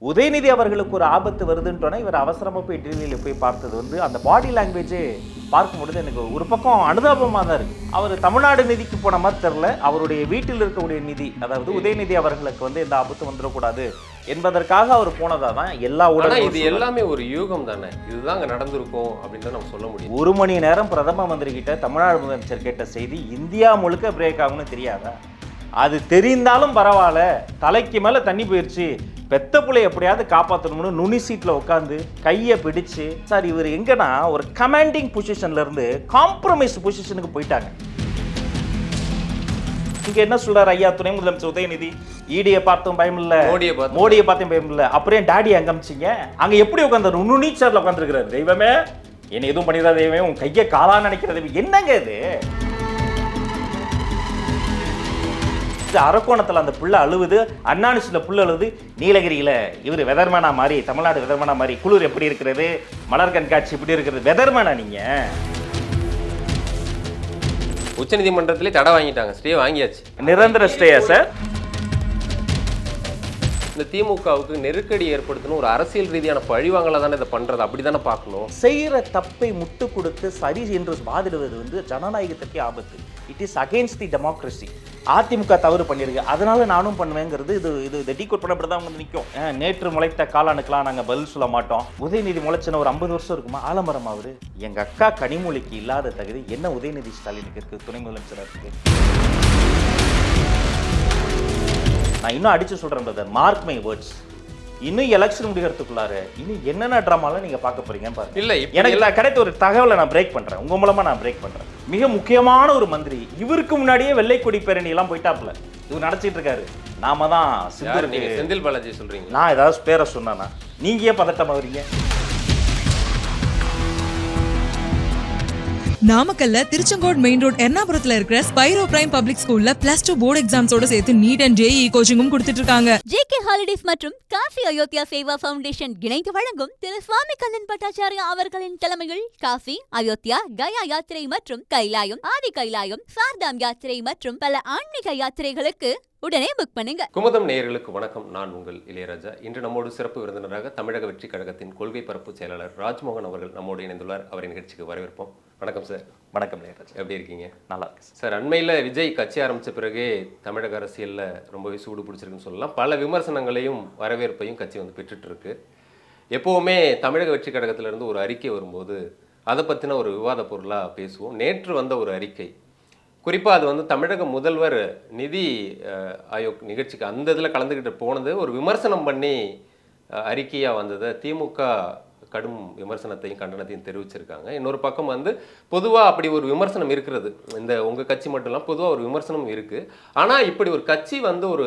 உதயநிதி அவர்களுக்கு ஒரு ஆபத்து வருதுன்றோன்னா இவர் அவசரமாக போய் டெல்லியில் போய் பார்த்தது வந்து அந்த பாடி லாங்குவேஜே பார்க்கும்பொழுது எனக்கு ஒரு பக்கம் அனுதாபமாக தான் இருக்குது. அவர் தமிழ்நாடு நிதிக்கு போன மாதிரி தெரில, அவருடைய வீட்டில் இருக்கக்கூடிய நிதி, அதாவது உதயநிதி அவர்களுக்கு வந்து எந்த ஆபத்து வந்துடக்கூடாது என்பதற்காக அவர் போனதா தான் எல்லா ஊடகம். இது எல்லாமே ஒரு யூகம் தானே, இதுதான் அங்கே நடந்திருக்கும் அப்படின்னு நம்ம சொல்ல முடியும். 1 மணி நேரம் பிரதம மந்திரி கிட்ட தமிழ்நாடு முதலமைச்சர் கேட்ட செய்தி இந்தியா முழுக்க பிரேக் ஆகும்னு தெரியாதா? அது தெரிந்தாலும் பரவாயில்ல, தலைக்கு மேலே தண்ணி போயிடுச்சு, பெத்த பிள்ளை எப்படியாவது காப்பாற்றணும்னு நுனி சீட்டில் உட்காந்து கையை பிடிச்சு, சார் இவர் எங்கன்னா ஒரு கமாண்டிங் பொசிஷன்ல இருந்து காம்ப்ரமைஸ் பொசிஷனுக்கு போயிட்டாங்க. இங்க என்ன சொல்றாரு ஐயா துணை முதலமைச்சர் உதயநிதி? ஈடியை பார்த்தும் பயம் இல்ல, மோடியை பார்த்தும் பயம் இல்ல, அப்புறம் டாடி அங்க அமைச்சிங்க, அங்க எப்படி உட்காந்து நுனி சேர்ல உட்காந்துருக்கிறாரு. தெய்வமே என்ன எதுவும் பண்ணிடாத தெய்வமே, உன் கையை காலான்னு நினைக்கிறது என்னங்க இது? அரக்கோணத்தில் அந்த புள்ள அழுவுது, அண்ணாநிசியில் புள்ள அழுவுது, நீலகிரியில் இவர் வெதர்மேனா மாதிரி, தமிழ்நாடு வெதர்மேனா மாதிரி, குளிர் எப்படி இருக்கிறது, மலர் கண்காட்சி எப்படி இருக்கிறது, வெதர்மேனா நீங்க? உச்சநீதிமன்றத்திலே தடை வாங்கிட்டாங்க, ஸ்டே வாங்கியாச்சு, நிரந்தர ஸ்டேயா சார்? இந்த திமுகவுக்கு நெருக்கடி ஏற்படுத்தணும், ஒரு அரசியல் ரீதியான பழிவாங்கல தானே இதை பண்றது, அப்படி தானே பார்க்கணும். செய்கிற தப்பை முட்டு கொடுத்து சரி என்று வாதிடுவது வந்து ஜனநாயகத்துக்கு ஆபத்து. It is against the democracy. AIADMK தவறு பண்ணிருக்கு, அதனால நானும் பண்ணுவேங்கிறது இது டீகோட் பண்ணப்படி தான் வந்து நிற்கும். நேற்று முளைத்த காளானுக்கெல்லாம் நாங்கள் பதில் சொல்ல மாட்டோம். உதயநிதி முளைச்சின ஒரு 50 வருஷம் இருக்குமா? ஆலமரம் அவரு. எங்கள் அக்கா கனிமொழிக்கு இல்லாத தகுதி என்ன உதயநிதி ஸ்டாலினுக்கு இருக்கு, துணை முதலமைச்சராக இருக்கு. நான் இன்னும் அடிச்சு சொல்றேன் பிரதர், மார்க் மை வேர்ட்ஸ். இன்னும் எலெக்ஷன் முடிகிறதுக்குள்ளார இன்னும் என்னென்ன ட்ராமாலாம் நீங்க பார்க்க போறீங்க பாருங்க. இல்ல எனக்கு கிடைத்த ஒரு தகவலை நான் பிரேக் பண்றேன், உங்க மூலமா நான் பிரேக் பண்றேன். மிக முக்கியமான ஒரு மந்திரி இவருக்கு முன்னாடியே வெள்ளைக்கொடி பேரணி எல்லாம் போயிட்டாப்ல, இவர் நடத்திட்டு இருக்காரு. நாம தான் செந்தில் பாலாஜி சொல்றீங்க. நான் ஏதாவது பேரை சொன்னா நீங்க ஏன் பதட்டமா வரீங்க? நாமக்கல்ல திருச்செங்கோடு மெயின் ரோட் எர்ணாபுரத்துல இருக்கிற ஸ்பைரோ பிரைம் பப்ளிக் ஸ்கூல்ல +2 போர்டு எக்ஸாம்ஸோட சேர்த்து நீட் அண்ட் ஜேஇ கோச்சிங்கும் கொடுத்துட்டு இருக்காங்க. ஜேகே ஹாலிடேஸ் மற்றும் காசி அயோத்தியா சேவா ஃபவுண்டேஷன் இணைந்து வழங்கும் திரு சுவாமி கண்ணன் பட்டாச்சாரியா அவர்களின் தலைமையில் காசி, அயோத்தியா, கயா யாத்திரை மற்றும் கைலாயம், ஆதி கைலாயம், சார்தாம் யாத்திரை மற்றும் பல ஆன்மீக யாத்திரைகளுக்கு உடனே புக் பண்ணுங்க. குமுதம் நேயர்களுக்கு வணக்கம், நான் உங்கள் இளையராஜா. இன்று நம்மோடு சிறப்பு விருந்தினராக தமிழக வெற்றி கழகத்தின் கொள்கை பரப்பு செயலாளர் ராஜ்மோகன் அவர்கள் நம்மோடு இணைந்துள்ளார். அவரின் நிகழ்ச்சிக்கு வரவேற்போம். வணக்கம் சார். வணக்கம் இளையராஜா, எப்படி இருக்கீங்க? நல்லா இருக்கு சார். அண்மையில் விஜய் கட்சி ஆரம்பித்த பிறகே தமிழக அரசியலில் ரொம்பவே சூடு பிடிச்சிருக்குன்னு சொல்லலாம். பல விமர்சனங்களையும் வரவேற்பையும் கட்சி வந்து பெற்றுட்டு இருக்கு. எப்போவுமே தமிழக வெற்றி கழகத்திலிருந்து ஒரு அறிக்கை வரும்போது அதை பற்றின ஒரு விவாத பொருளாக பேசுவோம். நேற்று வந்த ஒரு அறிக்கை, குறிப்பாக அது வந்து தமிழக முதல்வர் நிதி ஆயோக் நிகழ்ச்சிக்கு அந்த இதில் கலந்துக்கிட்டு போனது ஒரு விமர்சனம் பண்ணி அறிக்கையாக வந்ததை திமுக கடும் விமர்சனத்தையும் கண்டனத்தையும் தெரிவிச்சிருக்காங்க. இன்னொரு பக்கம் வந்து பொதுவாக அப்படி ஒரு விமர்சனம் இருக்கிறது, இந்த உங்கள் கட்சி மட்டும் இல்லாமல் பொதுவாக ஒரு விமர்சனம் இருக்குது. ஆனால் இப்படி ஒரு கட்சி வந்து ஒரு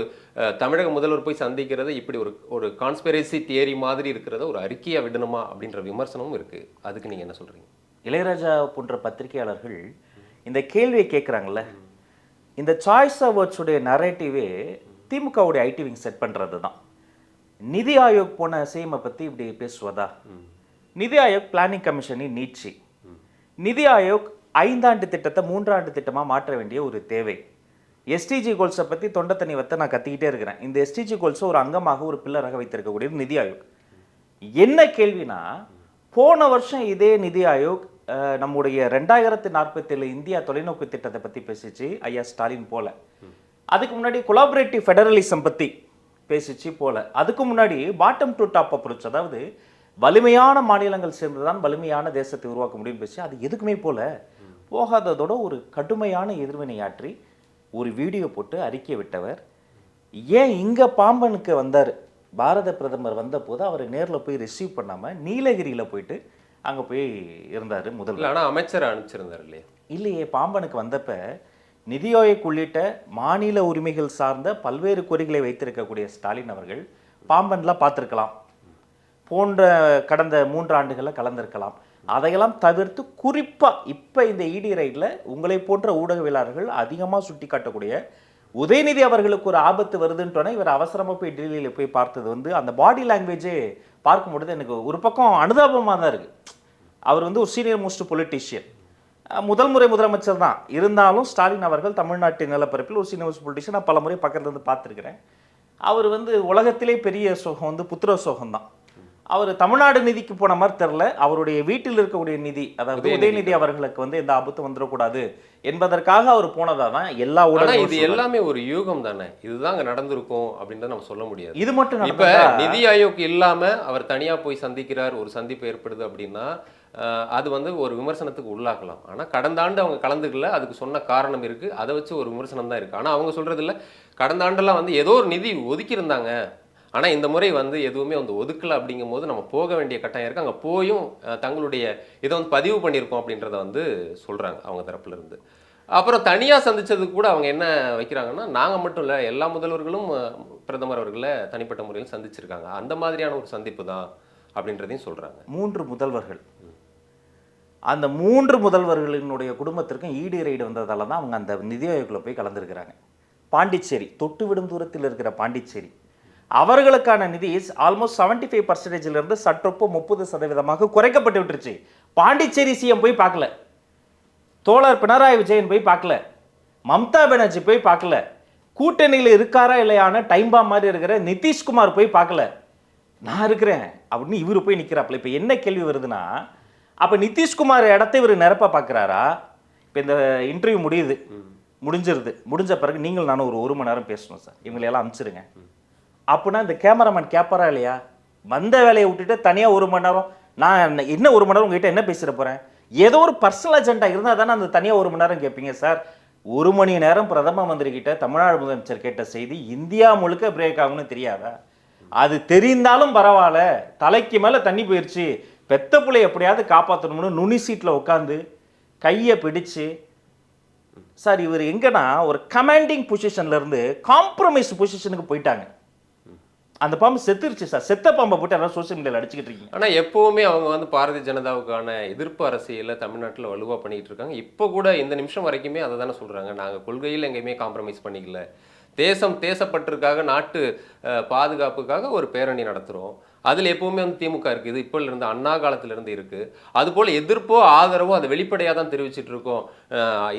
தமிழக முதல்வர் போய் சந்திக்கிறது இப்படி ஒரு கான்ஸ்பிரசி தியரி மாதிரி இருக்கிறத ஒரு அறிக்கையாக விடணுமா அப்படின்ற விமர்சனமும் இருக்குது. அதுக்கு நீங்கள் என்ன சொல்கிறீங்க? இளையராஜா போன்ற பத்திரிகையாளர்கள் இந்த கேள்வியை கேட்குறாங்கல்ல, இந்த சாய்ஸ் அவார்ட்ஸுடைய நரேட்டிவே திமுகவுடைய ஐடி விங் செட் பண்ணுறது தான். நிதி ஆயோக் போன சேமை பற்றி இப்படி பேசுவதா? நிதி ஆயோக் பிளானிங் கமிஷனின் நீட்சி. நிதி ஆயோக் 5 ஆண்டு திட்டத்தை 3 ஆண்டு திட்டமாக மாற்ற வேண்டிய ஒரு தேவை. எஸ்டிஜி கோல்ஸை பற்றி தொண்டை தண்ணி வத்த நான் கத்திக்கிட்டே இருக்கிறேன். இந்த எஸ்டிஜி கோல்ஸை ஒரு அங்கமாக ஒரு பில்லராக வைத்திருக்கக்கூடிய நிதி ஆயோக். என்ன கேள்வினா, போன வருஷம் இதே நிதி ஆயோக் நம்முடைய 2047 இந்தியா தொலைநோக்கு திட்டத்தை பற்றி பேசிச்சு ஐயா ஸ்டாலின் போல. அதுக்கு முன்னாடி கொலாபரேட்டிவ் ஃபெடரலிசம் பற்றி பேசிச்சு போல. அதுக்கு முன்னாடி பாட்டம் டு டாப் அப்ரோச், அதாவது வலிமையான மாநிலங்கள் சேர்ந்துதான் வலிமையான தேசத்தை உருவாக்க முடியும் பேசி, அது எதுக்குமே போகாததோட ஒரு கடுமையான எதிர்வினையாற்றி ஒரு வீடியோ போட்டு அறிக்கை விட்டவர். ஏன் இங்கே பாம்பனுக்கு வந்தார், பாரத பிரதமர் வந்த போது அவரை நேரில் போய் ரிசீவ் பண்ணாமல் நீலகிரியில் போயிட்டு அங்கே போய் இருந்தார் முதல்ல. ஆனால் அமைச்சர் அனுப்பிச்சிருந்தார் இல்லையா? இல்லையே, பாம்பனுக்கு வந்தப்ப நிதி ஆயோக் உள்ளிட்ட மாநில உரிமைகள் சார்ந்த பல்வேறு கோரிக்கைகளை வைத்திருக்கக்கூடிய ஸ்டாலின் அவர்கள் பாம்பன்லாம் பார்த்துருக்கலாம், போன்ற கடந்த 3 ஆண்டுகளில் கலந்திருக்கலாம். அதையெல்லாம் தவிர்த்து குறிப்பாக இப்போ இந்த இடி ரைடில் உங்களை போன்ற ஊடகவியலாளர்கள் அதிகமாக சுட்டி காட்டக்கூடிய உதயநிதி அவர்களுக்கு ஒரு ஆபத்து வருதுன்றோன்னா இவர் அவசரமாக போய் டெல்லியில் போய் பார்த்தது வந்து அந்த பாடி லாங்குவேஜே பார்க்கும்பொழுது எனக்கு ஒரு பக்கம் அனுதாபமாக தான் இருக்குது. அவர் வந்து ஒரு சீனியர் மோஸ்ட் பொலிட்டீஷியன், முதல் முறை முதலமைச்சர் தான் இருந்தாலும் ஸ்டாலின் அவர்கள் தமிழ்நாட்டின் நிலப்பரப்பில் ஒரு சீனியர் மோஸ்ட் பொலிட்டீஷியன் நான் பல முறை பக்கத்துலேருந்து பார்த்துருக்கிறேன். அவர் வந்து உலகத்திலே பெரிய சோகம் வந்து புத்திர சோகம் தான். அவர் தமிழ்நாடு நிதிக்கு போன மாதிரி தெரில, அவருடைய வீட்டில் இருக்கக்கூடிய நிதி, அதாவது உதயநிதி அவர்களுக்கு வந்து எந்த ஆபத்தும் வந்துடக்கூடாது என்பதற்காக அவர் போனதா தான் எல்லா ஊடகங்களும். இது எல்லாமே ஒரு யூகம் தானே, இதுதான் அங்க நடந்திருக்கும் அப்படின்றத நம்ம சொல்ல முடியாது. இது மட்டும் இப்ப நிதி ஆயோக் இல்லாம அவர் தனியா போய் சந்திக்கிறார், ஒரு சந்திப்பு ஏற்படுது அப்படின்னா அது வந்து ஒரு விமர்சனத்துக்கு உள்ளாக்கலாம். ஆனா கடந்த ஆண்டு அவங்க கலந்துக்கல, அதுக்கு சொன்ன காரணம் இருக்கு, அதை வச்சு ஒரு விமர்சனம் தான் இருக்கு. ஆனா அவங்க சொல்றது இல்ல, கடந்த ஆண்டெல்லாம் வந்து ஏதோ ஒரு நிதி ஒதுக்கி இருந்தாங்க, ஆனா இந்த முறை வந்து எதுவுமே வந்து ஒதுக்கல அப்படிங்கும் போது நம்ம போக வேண்டிய கட்டாயம் இருக்கு. அங்க போயும் தங்களுடைய இதை வந்து பதிவு பண்ணியிருக்கோம் அப்படின்றத வந்து சொல்றாங்க அவங்க தரப்புல இருந்து. அப்புறம் தனியா சந்திச்சதுக்கு கூட அவங்க என்ன வைக்கிறாங்கன்னா, நாங்க மட்டும் இல்ல, எல்லா முதல்வர்களும் பிரதமர் அவர்களை தனிப்பட்ட முறையில் சந்திச்சிருக்காங்க, அந்த மாதிரியான ஒரு சந்திப்பு தான் அப்படின்றதையும் சொல்றாங்க. 3 முதல்வர்கள், அந்த 3 முதல்வர்களினுடைய குடும்பத்திற்கும் ஈடு ரைடு வந்ததால தான் அவங்க அந்த நிதி ஆயோக்கில் போய் கலந்துருக்கிறாங்க. பாண்டிச்சேரி, தொட்டு விடும் தூரத்தில் இருக்கிற பாண்டிச்சேரி, அவர்களுக்கான நிதி ஆல்மோஸ்ட் 75% சற்றொப்ப 30% குறைக்கப்பட்டு விட்டுருச்சு. பாண்டிச்சேரி சிஎம் போய் பார்க்கல, தோழர் பினராயி விஜயன் போய் பார்க்கல, மம்தா பானர்ஜி போய் பார்க்கல, கூட்டணியில் இருக்காரா இல்லையான டைம் பாம் மாதிரி இருக்கிற நிதிஷ்குமார் போய் பார்க்கல. நான் இருக்கிறேன் அப்படின்னு இவர் போய் நிற்கிறாப்புல. இப்போ என்ன கேள்வி வருதுன்னா, அப்போ நிதிஷ்குமார் இடத்த இவர் நிரப்ப பார்க்குறாரா? இப்போ இந்த இன்டர்வியூ முடிஞ்சிருது, முடிஞ்ச பிறகு நீங்கள் நானும் ஒரு மணி நேரம் பேசணும் சார், இவங்களையெல்லாம் அனுப்பிச்சிருங்க அப்படின்னா இந்த கேமராமேன் கேட்பாரா இல்லையா? வந்த வேலையை விட்டுட்டு தனியாக 1 மணி நேரம், நான் என்ன 1 மணி நேரம் உங்ககிட்ட என்ன பேசிட போகிறேன்? ஏதோ ஒரு பர்சனல் அஜெண்டா இருந்தால் தானே அந்த தனியாக 1 மணி நேரம் கேட்பீங்க சார். 1 மணி நேரம் பிரதம மந்திரி கிட்ட தமிழ்நாடு முதலமைச்சர் கேட்ட செய்தி இந்தியா முழுக்க பிரேக் ஆகும்னு தெரியாதா? அது தெரிந்தாலும் பரவாயில்ல, தலைக்கு மேலே தண்ணி போயிடுச்சு, பெத்த பிள்ளை எப்படியாவது காப்பாற்றணும்னு நுனி சீட்டில் உட்காந்து கையை பிடிச்சு, சார் இவர் எங்கன்னா ஒரு கமாண்டிங் பொசிஷன்லேருந்து காம்ப்ரமைஸ் பொசிஷனுக்கு போயிட்டாங்க. அந்த பாம்பு செத்துருச்சு சார், செத்த பாம்பை போட்டு எல்லாம் சோசியல் மீடியாவில் அடிச்சுக்கிட்டு இருக்கீங்க. ஆனால் எப்போவுமே அவங்க வந்து பாரதிய ஜனதாவுக்கான எதிர்ப்பு அரசியலை தமிழ்நாட்டில் வலுவாக பண்ணிகிட்டு இருக்காங்க. இப்போ கூட இந்த நிமிஷம் வரைக்குமே அதை தானே சொல்கிறாங்க, நாங்கள் கொள்கையில் எங்கேயுமே காம்ப்ரமைஸ் பண்ணிக்கல, தேசப்பற்றுக்காக நாட்டு பாதுகாப்புக்காக ஒரு பேரணி நடத்துகிறோம், அதில் எப்பவுமே வந்து திமுக இருக்குது, இப்போ இருந்து அண்ணா காலத்திலிருந்து இருக்குது. அதுபோல் எதிர்ப்போ ஆதரவோ அதை வெளிப்படையாக தான் தெரிவிச்சிட்டு இருக்கோம்.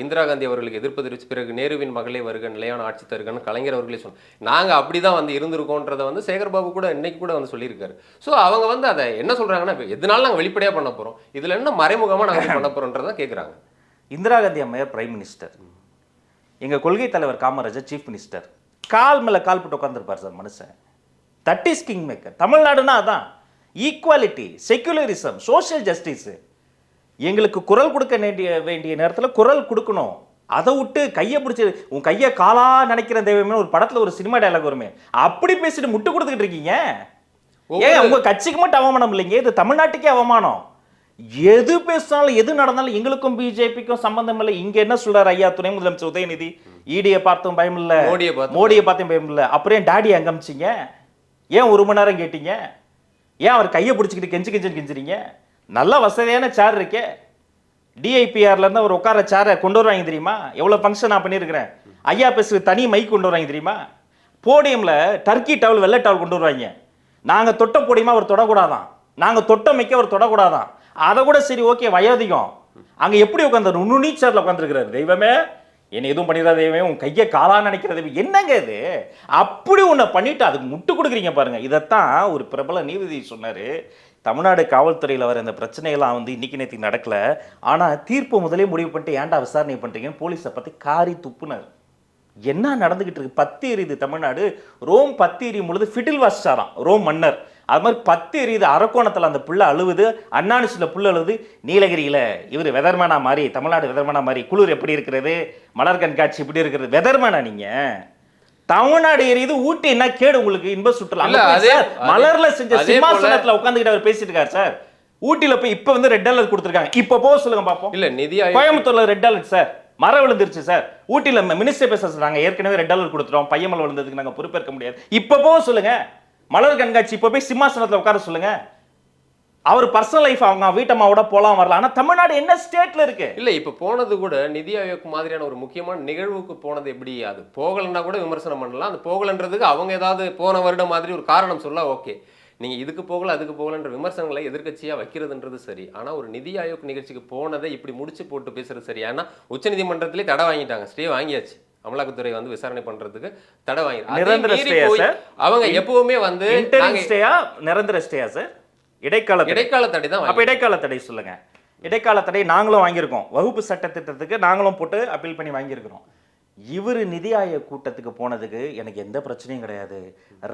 இந்திரா காந்தி அவர்களுக்கு எதிர்ப்பு தெரிவித்த பிறகு நேருவின் மகளே வருக, நிலையான ஆட்சி தருகன்னு கலைஞர் அவர்களே சொன்னோம். நாங்கள் அப்படி தான் வந்து இருந்திருக்கோன்றதை வந்து சேகர்பாபு கூட இன்னைக்கு கூட வந்து சொல்லியிருக்காரு. ஸோ அவங்க வந்து அதை என்ன சொல்கிறாங்கன்னா, எதனால நாங்கள் வெளிப்படையாக பண்ண போகிறோம், இதில் என்ன மறைமுகமாக நாங்கள் பண்ண போகிறோன்றதான் கேட்குறாங்க. இந்திரா காந்தி அம்மையார் பிரைம் மினிஸ்டர், எங்கள் கொள்கை தலைவர் காமராஜர் சீஃப் மினிஸ்டர், கால் மேலே கால் போட்டு உட்காந்துருப்பார் சார் மனுஷன். That is king maker. தமிழ்நாடுனா அதான், ஈக்குவாலிட்டி, செக்குலரிசம், சோஷியல் ஜஸ்டிஸ். எங்களுக்கு குரல் கொடுக்க வேண்டிய நேரத்தில் குரல் கொடுக்கணும். அதை விட்டு கையை பிடிச்சி உன் கையை காலா நினைக்கிற தெய்வமே ஒரு படத்தில் ஒரு சினிமா டைலாக் வருமே, அப்படி பேசிட்டு முட்டு கொடுத்துக்கிட்டு இருக்கீங்க. ஏன் உங்க கட்சிக்கு மட்டும் அவமானம் இல்லைங்க, இது தமிழ்நாட்டுக்கே அவமானம். எது பேசினாலும் எது நடந்தாலும் எங்களுக்கும் பிஜேபிக்கும் சம்பந்தம் இல்லை. இங்க என்ன சொல்றாரு ஐயா துணை முதலமைச்சர் உதயநிதி, ஈடியை பார்த்தும் பயம் இல்லை, மோடியை பார்த்தும் பயம் இல்லை, அப்புறம் டாடி அங்க அமிச்சிங்க, ஏன் 1 மணி நேரம் கேட்டீங்க, ஏன் அவர் கையை பிடிச்சிக்கிட்டு கெஞ்சுறீங்க? நல்ல வசதியான சேர் இருக்கே, டிஐபிஆர்ல இருந்து அவர் உட்கார சேரை கொண்டு வருவாங்க தெரியுமா? எவ்வளவு ஃபங்க்ஷன் நான் பண்ணியிருக்கிறேன். ஐயா பேசுற தனி மைக் கொண்டு வருவாங்க தெரியுமா? போடியம்ல டர்க்கி டவல், வெள்ளை டவல் கொண்டு வருவாங்க. நாங்க தொட்ட போடியமா அவர் தொடக்கூடாதான், நாங்க தொட்ட மைக்க அவர் தொடக்கூடாதான். அதை கூட சரி ஓகே, வயோதிகம். அங்க எப்படி உட்காந்து நுண்ணி சேர்ல உட்காந்துருக்கிறாரு. தெய்வமே என்ன எதுவும் பண்ணிடாத தெய்வமே, உன் கையை காலா நினைக்கிற தெய்வம், என்னங்க இது? அப்படி ஒன்றை பண்ணிட்டு அதுக்கு முட்டு கொடுக்குறீங்க பாருங்க. இதைத்தான் ஒரு பிரபல நீதிபதி சொன்னாரு. தமிழ்நாடு காவல்துறையில் வர இந்த பிரச்சனைகள்லாம் வந்து இன்னைக்கு நேற்றுக்கு நடக்கல, ஆனால் தீர்ப்பு முதலே முடிவு பண்ணிட்டு ஏன்டா விசாரணை பண்ணுறீங்கன்னு போலீஸை பற்றி காரி துப்புனார். என்ன நடந்துகிட்டு இருக்கு? பத்து எரியுது தமிழ்நாடு. ரோம் பத்து எரியும் பொழுது ஃபிடில் வாசிச்சாராம் ரோம் மன்னர். அது மாதிரி பத்து எரியுது அரக்கோணத்தில், அந்த புள்ள அழுவுது, அண்ணாநிசில் புள்ள அழுவுது, நீலகிரியில் இவர் வெதர்மேனா மாதிரி, தமிழ்நாடு வெதர்மேனா மாதிரி, குளிர் எப்படி இருக்கிறது, மலர் கண்காட்சி இப்படி இருக்கிறது, வெதர்மேனா நீங்க. தமிழ்நாடு எரியுது, ஊட்டி என்ன கேடு உங்களுக்கு? இன்ப சுற்றுலா மலர்ல செஞ்ச சிம்மாசனத்துல உட்காந்துக்கிட்டு அவர் பேசிட்டு இருக்காரு சார். ஊட்டியில போய் இப்ப வந்து ரெட் அலர்ட் கொடுத்துருக்காங்க. இப்ப போக சொல்லுங்க பாப்போம். இல்ல நிதி கோயம்புத்தூர்ல ரெட் அலர்ட் சார், மரம் விழுந்துருச்சு சார். ஊட்டியில மினிஸ்டர் பேச சொல்றாங்க, ஏற்கனவே ரெட் அலர்ட் கொடுத்துறோம், பையமல் விழுந்ததுக்கு நாங்க பொறுப்பேற்க முடியாது. இப்ப போக சொல்லுங்க. மலர் கண்காட்சி இப்ப போய் சிம்மாசனத்துல உட்கார சொல்லுங்க. அவர் பர்சனல் லைஃப் அவங்க வீட்டம்மாவோட போலாம் வரலாம். ஆனா தமிழ்நாடு என்ன ஸ்டேட்ல இருக்கு? இல்ல இப்ப போனது கூட நிதி ஆயோக் மாதிரியான ஒரு முக்கியமான நிகழ்வுக்கு போனது எப்படி? அது போகலன்னா கூட விமர்சனம் பண்ணலாம். அது போகலன்றதுக்கு அவங்க ஏதாவது போன வருடம் மாதிரி ஒரு காரணம் சொல்ல ஓகே. நீங்க இதுக்கு போகல அதுக்கு போகலன்ற விமர்சனங்களை எதிர்க்கட்சியா வைக்கிறதுன்றது சரி. ஆனா ஒரு நிதி ஆயோக் நிகழ்ச்சிக்கு போனதை இப்படி முடிச்சு போட்டு பேசுறது சரி. ஏன்னா உச்சநீதிமன்றத்திலே தடை வாங்கிட்டாங்க, ஸ்டே வாங்கியாச்சு. அமலாக்கத்துறை வந்து விசாரணை பண்றதுக்கு தடை வாங்கி நிரந்தர ஸ்டேயா சார்? அவங்க எப்பவுமே வந்து இன்டரிம் ஸ்டேயா நிரந்தர ஸ்டேயா சார்? இடைக்கால இடைக்கால தடை தான் அப்ப இடைக்கால தடை சொல்லுங்க. இடைக்கால தடை நாங்களும் வாங்கியிருக்கோம். வகுப்பு சட்ட திட்டத்துக்கு நாங்களும் போட்டு அப்பீல் பண்ணி வாங்கியிருக்கிறோம். இவர் நிதி ஆயோக் கூட்டத்துக்கு போனதுக்கு எனக்கு எந்த பிரச்சனையும் கிடையாது.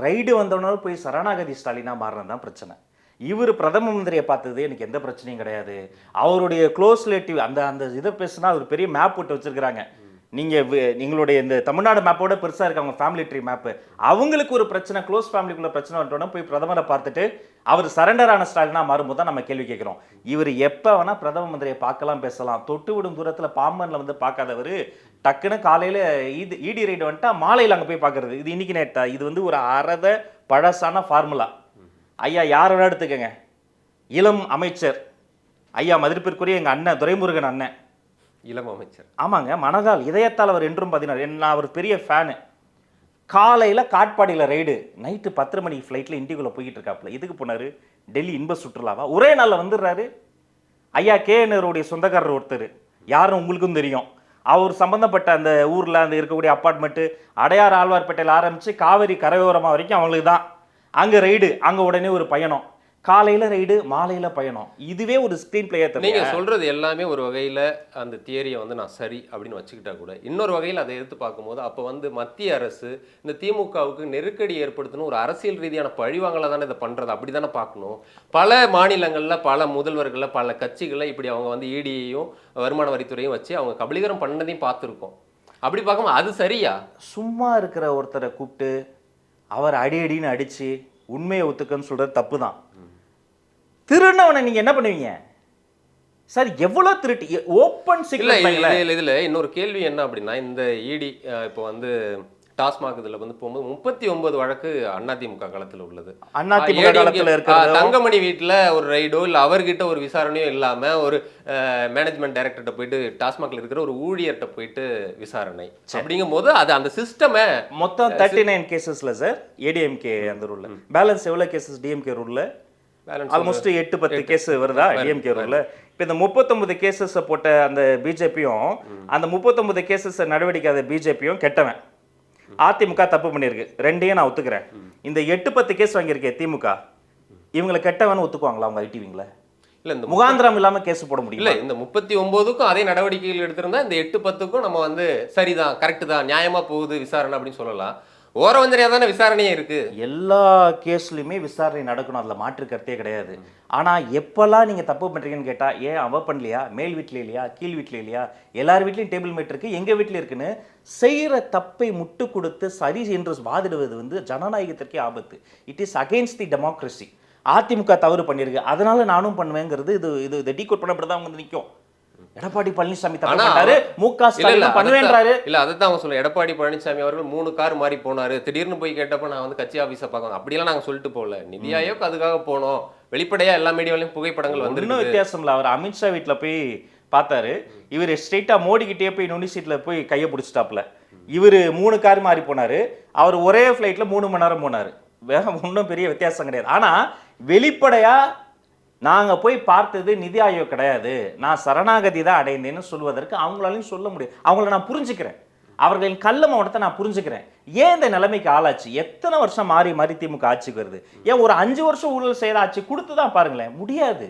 ரைடு வந்தவனோட போய் சரணாகதி ஸ்டாலினா மாறினது தான் பிரச்சனை. இவர் பிரதம மந்திரியை பார்த்தது எனக்கு எந்த பிரச்சனையும் கிடையாது. அவருடைய க்ளோஸ் ரிலேட்டிவ் அந்த இதை பேசுனா ஒரு பெரிய மேப் போட்டு வச்சிருக்கிறாங்க. எங்களுடைய இந்த தமிழ்நாடு மேப்போட பெருசா இருக்கு அவங்க ஃபேமிலி ட்ரீ மேப்பு. அவங்களுக்கு ஒரு பிரச்சனை, க்ளோஸ் ஃபேமிலிக்குள்ள பிரச்சனை வந்துட்டோன்னா போய் பிரதமரை பார்த்துட்டு அவர் சரண்டர் ஆன ஸ்டாலினா மாறும்போது தான் நம்ம கேள்வி கேட்கிறோம். இவர் எப்போ வேணா பிரதம மந்திரியை பார்க்கலாம், பேசலாம். தொட்டு விடும் தூரத்தில் பாம்பன்ல வந்து பார்க்காதவர் டக்குன்னு காலையில இடி ரைடு வந்துட்டா மாலையில் அங்கே போய் பார்க்கறது. இது இன்னைக்கு நேட்டா? இது வந்து ஒரு அறத பழசான ஃபார்முலா. ஐயா யார் வேணா எடுத்துக்கங்க, இளம் அமைச்சர் ஐயா மதிப்பிற்குரிய எங்க அண்ணன் துரைமுருகன் அண்ணன், இளம் அமைச்சர். ஆமாங்க, மனதால் இதயத்தால் அவர் என்றும் பதினார். நான் அவர் பெரிய ஃபேனு. காலையில் காட்பாடியில் ரைடு, நைட்டு 10 மணிக்கு ஃப்ளைட்டில் இண்டிகோவில் போய்கிட்டு இருக்காப்புல. எதுக்கு போனார்? டெல்லி இன்ப சுற்றுலாவா? ஒரே நாளில் வந்துடுறாரு. ஐயா கேஎன்ஆருடைய சொந்தக்காரர் ஒருத்தர், யாரும் உங்களுக்கும் தெரியும். அவர் சம்பந்தப்பட்ட அந்த ஊரில் அந்த இருக்கக்கூடிய அப்பார்ட்மெண்ட்டு அடையாறு ஆழ்வார்பேட்டையில் ஆரம்பித்து காவேரி கரையோரமாக வரைக்கும் அவங்களுக்கு தான். அங்கே ரைடு, அங்கே உடனே ஒரு பயணம். காலையில் ரைடு, மாலையில் பயணம். இதுவே ஒரு ஸ்க்ரீன் பிளேயர். நீங்க சொல்றது எல்லாமே ஒரு வகையில அந்த தியரியை வந்து நான் சரி அப்படின்னு வச்சுக்கிட்டா கூட, இன்னொரு வகையில் அதை எடுத்து பார்க்கும்போது அப்போ வந்து மத்திய அரசு இந்த திமுகவுக்கு நெருக்கடி ஏற்படுத்தணும், ஒரு அரசியல் ரீதியான பழிவாங்கல தானே இதை பண்றது, அப்படி தானே பார்க்கணும். பல மாநிலங்கள்ல பல முதல்வர்கள்ல பல கட்சிகளில் இப்படி அவங்க வந்து இடியையும் வருமான வரித்துறையும் வச்சு அவங்க கபலீகரம் பண்ணதையும் பார்த்துருக்கோம். அப்படி பார்க்கும்போது அது சரியா? சும்மா இருக்கிற ஒருத்தரை கூப்பிட்டு அவர் அடின்னு அடிச்சு உண்மையை ஒத்துக்கன்னு சொல்றது தப்பு தான். திருநவனை நீங்க என்ன பண்ணுவீங்க சார்? எவ்வளவு திருட்டு ஓப்பன் சீக்ரெட். இதுல இன்னொரு கேள்வி என்ன அப்படின்னா, இந்த இடி இப்போ வந்து டாஸ்மாக் இதுல வந்து போகும்போது 39 வழக்கு அதிமுக காலத்துல உள்ளது. அதிமுக காலத்துல இருக்கிறது. தங்கமணி வீட்டுல ஒரு ரைடோ இல்ல அவர்கிட்ட ஒரு விசாரணையோ இல்லாம ஒரு மேனேஜ்மெண்ட் டைரக்டர்கிட்ட போயிட்டு டாஸ்மாக்ல இருக்கிற ஒரு ஊழியர்கிட்ட போயிட்டு விசாரணை அப்படிங்கும் போது அது அந்த சிஸ்டமே மொத்தம் 39 கேசஸ்ல சார் ஏடிஎம்கே அந்த ரூல்ல. பேலன்ஸ் எவ்வளவு கேசஸ் டிஎம்கே ரூல்ல? ஆல்மோஸ்ட் 8-10 கேஸ் வருதா டிஎம்கே ரூல்ல? இப்போ இந்த 39 கேசஸ் போட்ட அந்த பிஜேபியும் அந்த 39 கேசஸ் நடவடிக்கை பிஜேபியும் கெட்டவன். அதிமுக தப்பு பண்ணிருக்கு, ரெண்டையும் நான் ஒத்துக்கிறேன். இந்த 8-10 கேஸ் வாங்கியிருக்கேன் திமுக, இவங்களை கெட்டவன்னு ஒத்துக்குவாங்களா அவங்க ஐடிவிங்கள? இல்ல இந்த முகாந்திரம் இல்லாம கேஸ் போட முடியல. இந்த 39க்கும் அதே நடவடிக்கைகள் எடுத்திருந்தா இந்த 8-10க்கும் நம்ம வந்து சரிதான், கரெக்ட் தான், நியாயமா போகுது விசாரணை அப்படின்னு சொல்லலாம். ஓரவஞ்சனையா தானே விசாரணையே இருக்கு. எல்லா கேஸ்லயுமே விசாரணை நடக்கணும், அதுல மாற்று கருத்தே கிடையாது. ஆனா எப்பெல்லாம் நீங்க தப்பு பண்றீங்கன்னு கேட்டா, ஏன் அவ பண்ணலையா, மேல் வீட்டுல இல்லையா, கீழ் வீட்டுல இல்லையா, எல்லார் வீட்லயும் டேபிள் மேட் இருக்கு, எங்க வீட்டுல இருக்குன்னு செய்யற தப்பை முட்டு கொடுத்து சரி என்று வாதிடுவது வந்து ஜனநாயகத்திற்கே ஆபத்து. It is against the democracy. AIADMK தவறு பண்ணிருக்கு, அதனால நானும் பண்ணுவேங்கிறது இது இது டீகோட் பண்ணப்பட்டதான் வந்து நிற்கும். எடப்பாடி பழனிசாமி தப்பு முக ஸ்டாலின் பண்ணுவேன்றாரு. இல்ல அதான் அவங்க சொல்ல, எடப்பாடி பழனிசாமி அவர்கள் 3 கார் மாறி போனாரு, திடீர்னு போய் கேட்டப்ப நான் வந்து கட்சி ஆபீஸை பார்க்கணும் அப்படியெல்லாம் நாங்க சொல்லிட்டு போகல. நிதி ஆயோக் அதுக்காக போனோம், வெளிப்படையா எல்லா மீடியாவிலையும் புகைப்படங்கள் வந்து இன்னும் வித்தியாசம் இல்லை. அவர் அமித்ஷா வீட்டுல போய் பார்த்தாரு, இவர் ஸ்ட்ரெயிட்டா மோடி கிட்டே போய் நுனி சீட்ல போய் கையை பிடிச்சிட்டாப்ல. இவர் 3 கார் மாறி போனாரு, அவர் ஒரே ஃபிளைட்ல 3 மணி நேரம் போனாரு. ஒன்றும் பெரிய வித்தியாசம் கிடையாது. ஆனா வெளிப்படையா நாங்க போய் பார்த்தது நிதி ஆயோக் கிடையாது, நான் சரணாகதி தான் அடைந்தேன்னு சொல்வதற்கு அவங்களாலையும் சொல்ல முடியும். அவங்கள நான் புரிஞ்சுக்கிறேன், அவர்களின் கள்ள மௌனத்தை நான் புரிஞ்சுக்கிறேன். ஏன் இந்த நிலைமைக்கு ஆளாச்சு? எத்தனை வருஷம் மாறி மாறி திமுக ஆட்சிக்கு வருது? ஏன் ஒரு 5 வருஷம் ஊழல் செய்த ஆட்சி கொடுத்துதான் பாருங்களேன். முடியாது.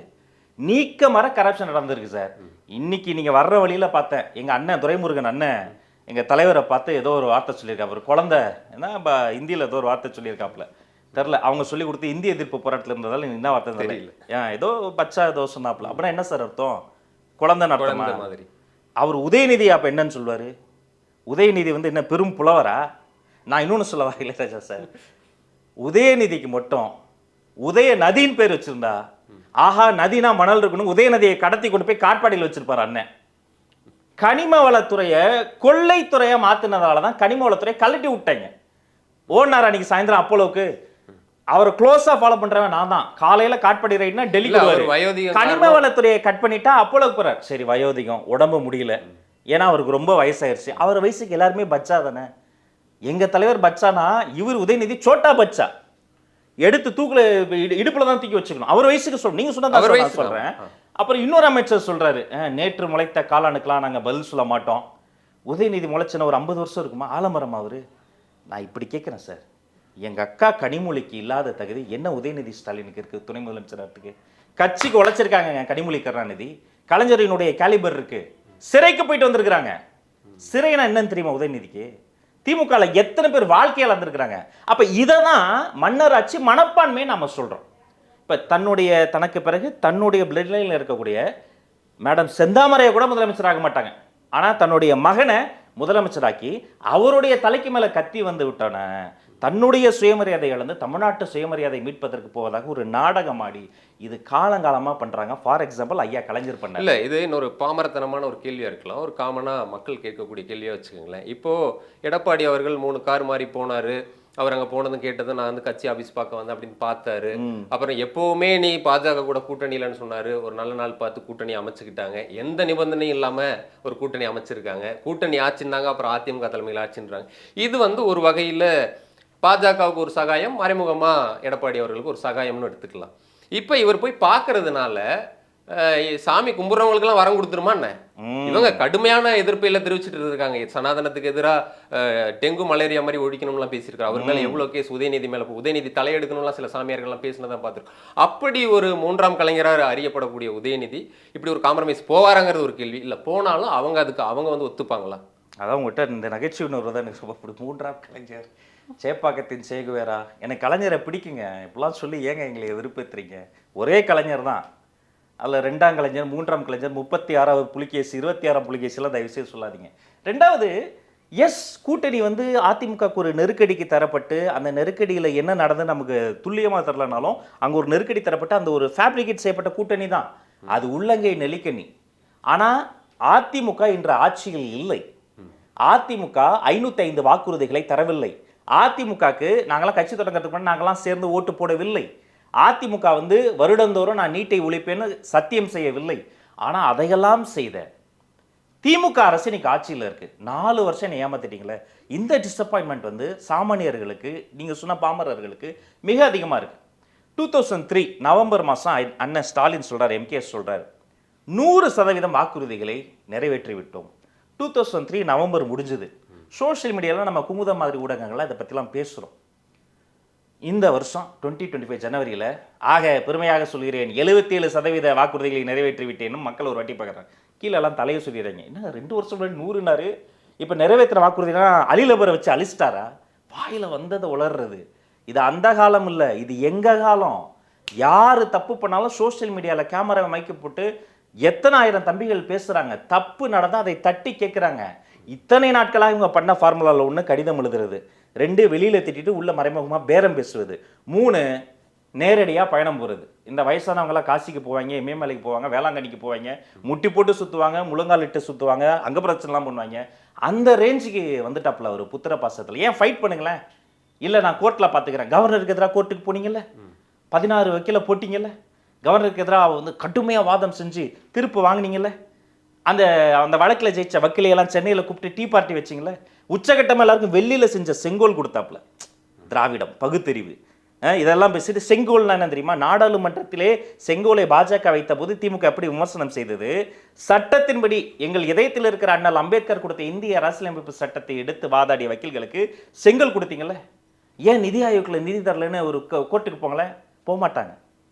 நீக்க மர கரப்ஷன் நடந்திருக்கு சார். இன்னைக்கு நீங்க வர்ற வழியில பார்த்தேன், எங்க அண்ணன் துரைமுருகன் அண்ணன் எங்க தலைவரை பார்த்து ஏதோ ஒரு வார்த்தை சொல்லியிருக்காரு. அவர் குழந்தை என்ன இந்தியில ஏதோ ஒரு வார்த்தை சொல்லியிருக்காப்புல, தெரில. அவங்க சொல்லி கொடுத்து இந்திய எதிர்ப்பு போராட்டத்தில் இருந்ததால என்ன வார்த்தை தெரியல, ஏன் ஏதோ பச்சா ஏதோ சொன்னாப்புல. அப்படின்னா என்ன சார் அர்த்தம்? குழந்தை நடத்த மாதிரி. அவர் உதயநிதி அப்ப என்னன்னு சொல்லுவாரு? உதயநிதி வந்து என்ன பெரும் புலவரா? நான் இன்னொன்னு சொல்லவா இளையராஜா சார், உதயநிதிக்கு மட்டும் உதய நதின்னு பேர் வச்சிருந்தா, ஆஹா நதினா மணல் இருக்கணும், உதயநதியை கடத்தி கொண்டு போய் காட்பாடியில் வச்சிருப்பாரு அண்ணன். கனிம வளத்துறையை கொள்ளைத்துறையா மாத்தினதாலதான் கனிம வளத்துறையை கழட்டி விட்டாங்க. ஓடினார் அன்னைக்கு சாயந்தரம் அப்போலோக்கு. அவரை க்ளோஸா ஃபாலோ பண்றவன் நான் தான். காலையில காட்பாடி ரைட்னா டெல்லிக்கு கனிம வளத்துறையை கட் பண்ணிட்டா அப்போலோக்கு போறார். சரி வயோதிகம், உடம்பு முடியல, ஏன்னா அவருக்கு ரொம்ப வயசாயிருச்சு. அவர் வயசுக்கு எல்லாருமே பச்சா தானே. எங்க தலைவர் பச்சானா, இவர் உதயநிதி சோட்டா பச்சா. எடுத்து தூக்குல இடுப்புல தான் தூக்கி வச்சுக்கணும். அவர் வயசுக்கு சொல்ல, நீங்க சொன்னதான் சொல்றேன். அப்புறம் இன்னொரு அமைச்சர் சொல்றாரு, நேற்று முளைத்த காளானுக்கெல்லாம் நாங்க பதில் சொல்ல மாட்டோம். உதயநிதி முளைச்சின ஒரு 50 வருஷம் இருக்குமா? ஆலமரம் அவரு. நான் இப்படி கேட்குறேன் சார், எங்கள் அக்கா கனிமொழிக்கு இல்லாத தகுதி என்ன உதயநிதி ஸ்டாலினுக்கு இருக்குது? துணை முதலமைச்சராக கட்சிக்கு உழைச்சிருக்காங்க கனிமொழி கருணாநிதி. கலைஞரினுடைய கேலிபர் இருக்கு. சிறைக்கு போயிட்டு வந்திருக்கிறாங்க. சிறைனா என்னன்னு தெரியுமா உதயநிதிக்கு? திமுகல எத்தனை பேர் வாழ்க்கையால் வந்திருக்கிறாங்க. அப்ப இதை தான் மன்னராட்சி மனப்பான்மையை நாம சொல்றோம். இப்ப தனக்கு பிறகு தன்னுடைய பிளட் லைன்ல இருக்கக்கூடிய மேடம் செந்தாமரையை கூட முதலமைச்சர் ஆக மாட்டாங்க. ஆனா தன்னுடைய மகனை முதலமைச்சராக்கி அவருடைய தலைக்கு மேல கத்தி வந்து விட்டான தன்னுடைய சுயமரியாதை இழந்து தமிழ்நாட்டு சுயமரியாதை மீட்பதற்கு போவதாக ஒரு நாடகம் ஆடி இது காலங்காலமா பண்றாங்க. ஃபார் எக்ஸாம்பிள் ஐயா கலைஞர் பண்ண இல்ல, இது இன்னொரு பாமரத்தனமான ஒரு கேள்வியா இருக்கலாம், ஒரு காமனா மக்கள் கேட்கக்கூடிய கேள்வியா வச்சுக்கோங்களேன். இப்போ எடப்பாடி அவர்கள் 3 கார் மாறி போனாரு, அவர் அங்க போனதும் கேட்டதும் நான் வந்து கட்சி ஆபீஸ் பார்க்க வந்தேன் அப்படின்னு பார்த்தாரு. அப்புறம் எப்பவுமே நீ பாஜக கூட கூட்டணியிலன்னு சொன்னாரு. ஒரு நல்ல நாள் பார்த்து கூட்டணி அமைச்சுக்கிட்டாங்க. எந்த நிபந்தனையும் இல்லாம ஒரு கூட்டணி அமைச்சிருக்காங்க. கூட்டணி ஆச்சுன்னாங்க, அப்புறம் அதிமுக தலைமையில் ஆச்சுன்றாங்க. இது வந்து ஒரு வகையில பாஜகவுக்கு ஒரு சகாயம், மறைமுகமா எடப்பாடி அவர்களுக்கு ஒரு சகாயம்னு எடுத்துக்கலாம். இப்ப இவர் போய் பார்க்கறதுனால சாமி கும்பிட்றவங்களுக்கெல்லாம் வரம் கொடுத்துருமா என்ன? இவங்க கடுமையான எதிர்ப்பையில தெரிவிச்சுட்டு இருக்காங்க. சனாதனத்துக்கு எதிராக டெங்கு மலேரியா மாதிரி ஒழிக்கணும்லாம் பேசியிருக்காரு. அவர் மேல எவ்வளவு கேஸ் உதயநிதி மேல உதயநிதி தலையெடுக்கணும்லாம் சில சாமியார்கள்லாம் பேசினதான் பார்த்துருக்கோம். அப்படி ஒரு 3ஆம் கலைஞராக அறியப்படக்கூடிய உதயநிதி இப்படி ஒரு காம்ப்ரமைஸ் போவாராங்கிறது ஒரு கேள்வி. இல்ல போனாலும் அவங்க வந்து ஒத்துப்பாங்களா? அதான் உங்கள்கிட்ட இந்த நகைச்சுவை தான் எனக்கு ரொம்ப பிடிக்கும். 3ஆம் கலைஞர், சேப்பாக்கத்தின் சேகுவேரா, எனக்கு கலைஞரை பிடிக்குங்க. இப்படிலாம் சொல்லி ஏங்க எங்களை விருப்பத்துறீங்க? ஒரே கலைஞர் தான். அதில் 2ஆம் கலைஞர், 3ஆம் கலைஞர், 36வது புலிகேசி, 26ஆம் புலிகேசிலாம் தயவுசெய்து சொல்லாதீங்க. 2வது, எஸ் கூட்டணி வந்து அதிமுகவுக்கு ஒரு நெருக்கடிக்கு தரப்பட்டு அந்த நெருக்கடியில் என்ன நடந்து நமக்கு துல்லியமாக தரலனாலும் அங்கே ஒரு நெருக்கடி தரப்பட்டு அந்த ஒரு ஃபேப்ரிகேட் செய்யப்பட்ட கூட்டணி தான் அது. உள்ளங்கை நெல்லிக்கனி. ஆனால் அதிமுக இன்று ஆட்சியில் இல்லை. அதிமுக 505 வாக்குறுதிகளை தரவில்லை. அதிமுகக்கு நாங்களாம் கட்சி தொடங்கிறதுக்கு முன்னாடி நாங்களாம் சேர்ந்து ஓட்டு போடவில்லை. அதிமுக வந்து வருடந்தோறும் நான் நீட்டை ஒழிப்பேன்னு சத்தியம் செய்யவில்லை. ஆனால் அதையெல்லாம் செய்த திமுக அரசு இன்னைக்கு ஆட்சியில் இருக்கு. 4 வருஷம் ஏமாத்திட்டீங்களே. இந்த டிசப்பாயின்மெண்ட் வந்து சாமானியர்களுக்கு, நீங்க சொன்ன பாமரர்களுக்கு மிக அதிகமாக இருக்கு. 2003 நவம்பர் மாதம் அண்ணன் ஸ்டாலின் சொல்றாரு, எம்கேஎஸ் சொல்றாரு, 100% வாக்குறுதிகளை நிறைவேற்றி விட்டோம். 2003 நவம்பர் முடிஞ்சது. சோஷியல் மீடியாவில் நம்ம குமுதம் மாதிரி ஊடகங்கள்லாம் இதை பற்றிலாம் பேசுகிறோம். இந்த வருஷம் 2025 ஜனவரியில் பெருமையாக சொல்கிறேன் 77% வாக்குறுதிகளை நிறைவேற்றி விட்டேன்னு மக்கள் ஒரு வாட்டி பார்க்குறாங்க. கீழெல்லாம் தலையை சொல்லிடுறாங்க. என்ன 2 வருஷம் முன்னாடி 100னாரு, இப்போ நிறைவேற்றுற வாக்குறுதினா அலிலபரை வச்சு அழிச்சிட்டாரா? வாயில் வந்ததை உளர்றது. இது அந்த காலம் இல்லை, இது எங்கள் காலம். யார் தப்பு பண்ணாலும் சோஷியல் மீடியாவில் கேமராவை மைக்க போட்டு எத்தனை ஆயிரம் தம்பிகள் பேசுகிறாங்க. தப்பு நடந்தால் அதை தட்டி கேட்குறாங்க. இத்தனை நாட்களாக இவங்க பண்ண ஃபார்முலாவில் 1 கடிதம் எழுதுறது, 2 வெளியில் திட்டிட்டு உள்ள மறைமுகமாக பேரம் பேசுவது, 3 நேரடியாக பயணம் போகிறது. இந்த வயசானவங்களாம் காசிக்கு போவாங்க, இமயமலைக்கு போவாங்க, வேளாங்கண்ணிக்கு போவாங்க, முட்டி போட்டு சுற்றுவாங்க, முழங்கால் இட்டு சுற்றுவாங்க, அங்கே பிரச்சனைலாம் பண்ணுவாங்க. அந்த ரேஞ்சுக்கு வந்துட்டாப்புல ஒரு புத்திர பாசத்தில். ஏன் ஃபைட் பண்ணுங்களேன்? இல்லை நான் கோர்ட்டில் பார்த்துக்கிறேன். கவர்னருக்கு எதிராக கோர்ட்டுக்கு போனீங்கல்ல, 16 வக்கீல போட்டிங்கல்ல, கவர்னருக்கு எதிராக வந்து கடுமையாக வாதம் செஞ்சு தீர்ப்பு வாங்கினீங்கல்ல, அந்த அந்த வழக்கில் ஜெயிச்ச வக்கீலையெல்லாம் சென்னையில் கூப்பிட்டு டீ பார்ட்டி வச்சிங்களே, உச்சகட்டமாக எல்லாருக்கும் வெள்ளியில் செஞ்ச செங்கோல் கொடுத்தாப்புல. திராவிடம் பகுத்தறிவு இதெல்லாம் பேசிட்டு செங்கோல்னா என்ன தெரியுமா? நாடாளுமன்றத்திலே செங்கோலை பாஜக வைத்த போது திமுக எப்படி விமர்சனம் செய்தது? சட்டத்தின்படி எங்கள் இதயத்தில் இருக்கிற அண்ணல் அம்பேத்கர் கொடுத்த இந்திய அரசியலமைப்பு சட்டத்தை எடுத்து வாதாடிய வக்கீல்களுக்கு செங்கல் கொடுத்தீங்கல்ல. ஏன் நிதி ஆயோக்கில் நிதி தரலன்னு ஒரு கோர்ட்டுக்கு போங்களேன், போக மாட்டாங்க.